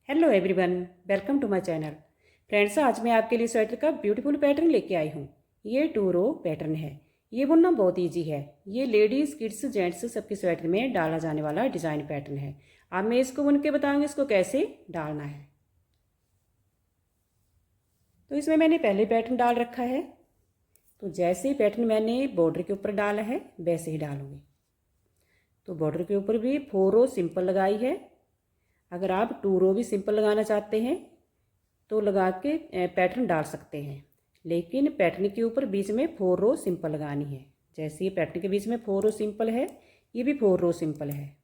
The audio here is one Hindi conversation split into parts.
Hello everyone, welcome to my channel. Friends, आज मैं आपके लिए स्वेटर का ब्यूटीफुल पैटर्न लेके आई हूँ। ये 2 रो पैटर्न है। ये बुनना बहुत इजी है। ये लेडीज़, किड्स, जेंट्स सबके स्वेटर में डाला जाने वाला डिज़ाइन पैटर्न है। अब मैं इसको बुन के बताऊँगी इसको कैसे डालना है। तो इसमें मैंने पहले पैटर्न डाल रखा है। तो जैसे ही पैटर्न मैंने बॉर्डर के ऊपर डाला है वैसे ही डालूँगी। तो बॉर्डर के ऊपर भी 4 रो सिंपल लगाई है। अगर आप 2 रो भी सिंपल लगाना चाहते हैं तो लगा के पैटर्न डाल सकते हैं, लेकिन पैटर्न के ऊपर बीच में 4 रो सिंपल लगानी है। जैसे ये पैटर्न के बीच में 4 रो सिंपल है, ये भी 4 रो सिंपल है।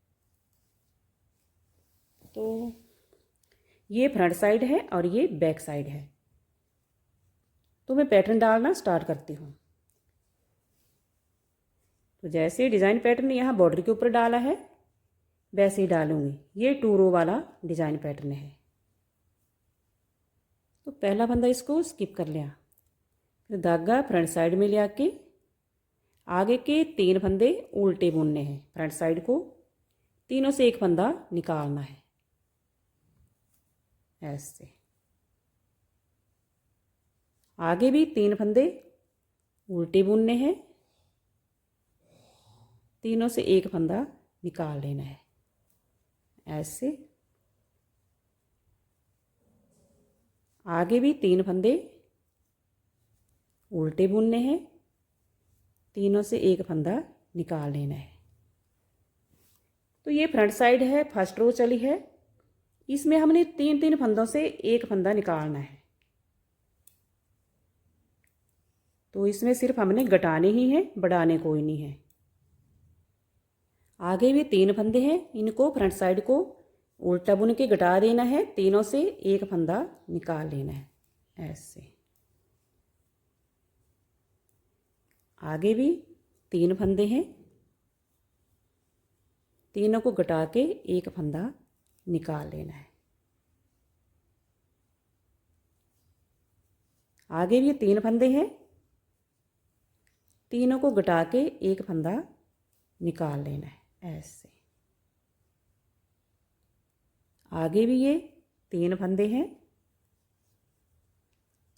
तो ये फ्रंट साइड है और ये बैक साइड है। तो मैं पैटर्न डालना स्टार्ट करती हूँ। तो जैसे डिज़ाइन पैटर्न यहाँ बॉर्डर के ऊपर डाला है वैसे ही डालूँगी। ये 2 रो वाला डिज़ाइन पैटर्न है। तो पहला फंदा इसको स्किप कर लिया, फिर धागा फ्रंट साइड में ले आके आगे के 3 फंदे उल्टे बुनने हैं। फ्रंट साइड को तीनों से एक फंदा निकालना है ऐसे। आगे भी 3 फंदे उल्टे बुनने हैं, तीनों से एक फंदा निकाल लेना है ऐसे। आगे भी 3 फंदे उल्टे बुनने हैं, तीनों से एक फंदा निकाल लेना है। तो ये फ्रंट साइड है, फर्स्ट रो चली है। इसमें हमने 3 फंदों से एक फंदा निकालना है। तो इसमें सिर्फ हमने घटाने ही हैं, बढ़ाने कोई नहीं है। आगे भी 3 फंदे हैं, इनको फ्रंट साइड को उल्टा बुन के घटा देना है, तीनों से एक फंदा निकाल लेना है ऐसे। आगे भी 3 फंदे हैं, तीनों को घटा के एक फंदा निकाल लेना है। आगे भी 3 फंदे हैं, तीनों को घटा के एक फंदा निकाल लेना है ऐसे। आगे भी ये 3 फंदे हैं,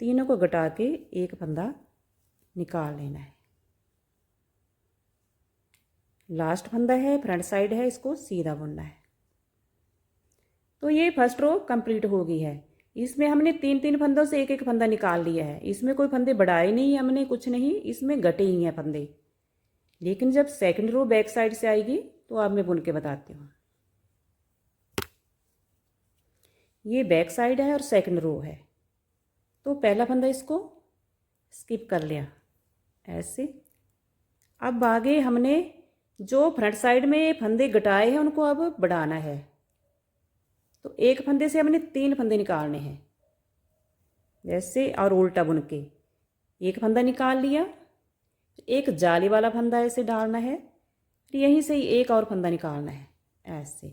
तीनों को घटा के एक फंदा निकाल लेना है। लास्ट फंदा है, फ्रंट साइड है, इसको सीधा बुनना है। तो ये फर्स्ट रो कंप्लीट हो गई है। इसमें हमने 3 फंदों से एक एक फंदा निकाल लिया है। इसमें कोई फंदे बढ़ाए नहीं हमने, कुछ नहीं, इसमें घटे ही हैं फंदे। लेकिन जब सेकंड रो बैक साइड से आएगी तो अब मैं बुन के बताती हूँ। ये बैक साइड है और सेकंड रो है। तो पहला फंदा इसको स्किप कर लिया ऐसे। अब आगे हमने जो फ्रंट साइड में फंदे घटाए हैं उनको अब बढ़ाना है। तो एक फंदे से हमने 3 फंदे निकालने हैं जैसे, और उल्टा बुन के एक फंदा निकाल लिया। एक जाली वाला फंदा ऐसे डालना है, फिर यहीं से ही एक और फंदा निकालना है ऐसे।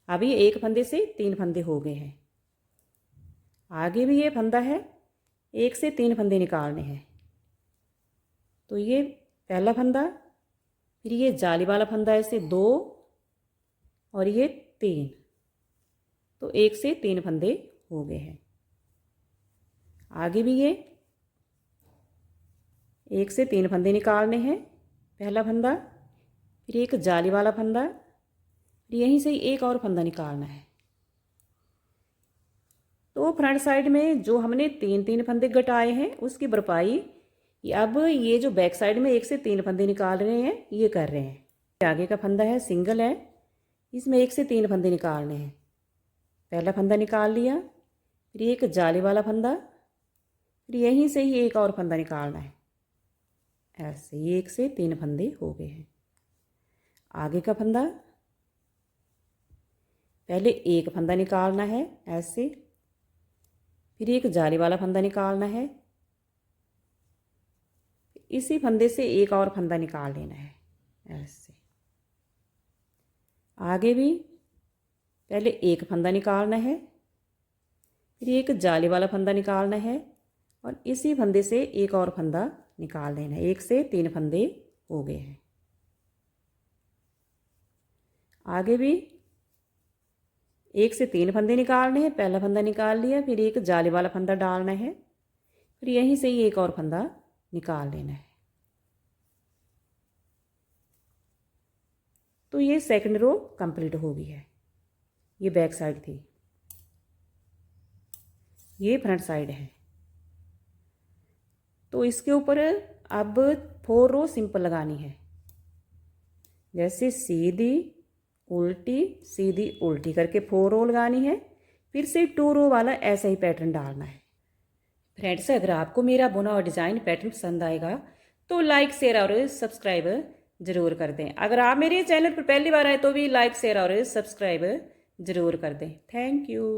अब ये एक फंदे से 3 फंदे हो गए हैं। आगे भी ये फंदा है, 1 से 3 फंदे निकालने हैं। तो ये पहला फंदा, फिर ये जाली वाला फंदा ऐसे 2 और ये 3। तो 1 से 3 फंदे हो गए हैं। आगे भी ये 1 से 3 फंदे निकालने हैं, पहला फंदा, फिर एक जाली वाला फंदा, फिर यहीं से ही एक और फंदा निकालना है। तो फ्रंट साइड में जो हमने 3 फंदे घटाए हैं उसकी भरपाई अब ये जो बैक साइड में 1 से 3 फंदे निकाल रहे हैं ये कर रहे हैं। आगे का फंदा है, सिंगल है, इसमें 1 से 3 फंदे निकालने हैं। पहला फंदा निकाल लिया, फिर एक जाली वाला फंदा, फिर यहीं से ही एक और फंदा निकालना है ऐसे। ये 1 से 3 फंदे हो गए हैं। आगे का फंदा, पहले एक फंदा निकालना है ऐसे, फिर एक जाली वाला फंदा निकालना है, इसी फंदे से एक और फंदा निकाल लेना है ऐसे। आगे भी पहले एक फंदा निकालना है, फिर एक जाली वाला फंदा निकालना है, और इसी फंदे से एक और फंदा निकाल देना है। 1 से 3 फंदे हो गए हैं। आगे भी 1 से 3 फंदे निकालने हैं। पहला फंदा निकाल लिया, फिर एक जाली वाला फंदा डालना है, फिर यहीं से ही एक और फंदा निकाल लेना है। तो ये सेकंड रो कंप्लीट हो गई है। ये बैक साइड थी, ये फ्रंट साइड है। तो इसके ऊपर अब 4 रो सिंपल लगानी है। जैसे सीधी उल्टी सीधी उल्टी करके 4 रो लगानी है, फिर से 2 रो वाला ऐसा ही पैटर्न डालना है। फ्रेंड्स, अगर आपको मेरा बुना और डिज़ाइन पैटर्न पसंद आएगा तो लाइक शेयर और सब्सक्राइब ज़रूर कर दें। अगर आप मेरे चैनल पर पहली बार आए तो भी लाइक शेयर और सब्सक्राइब ज़रूर कर दें। Thank you.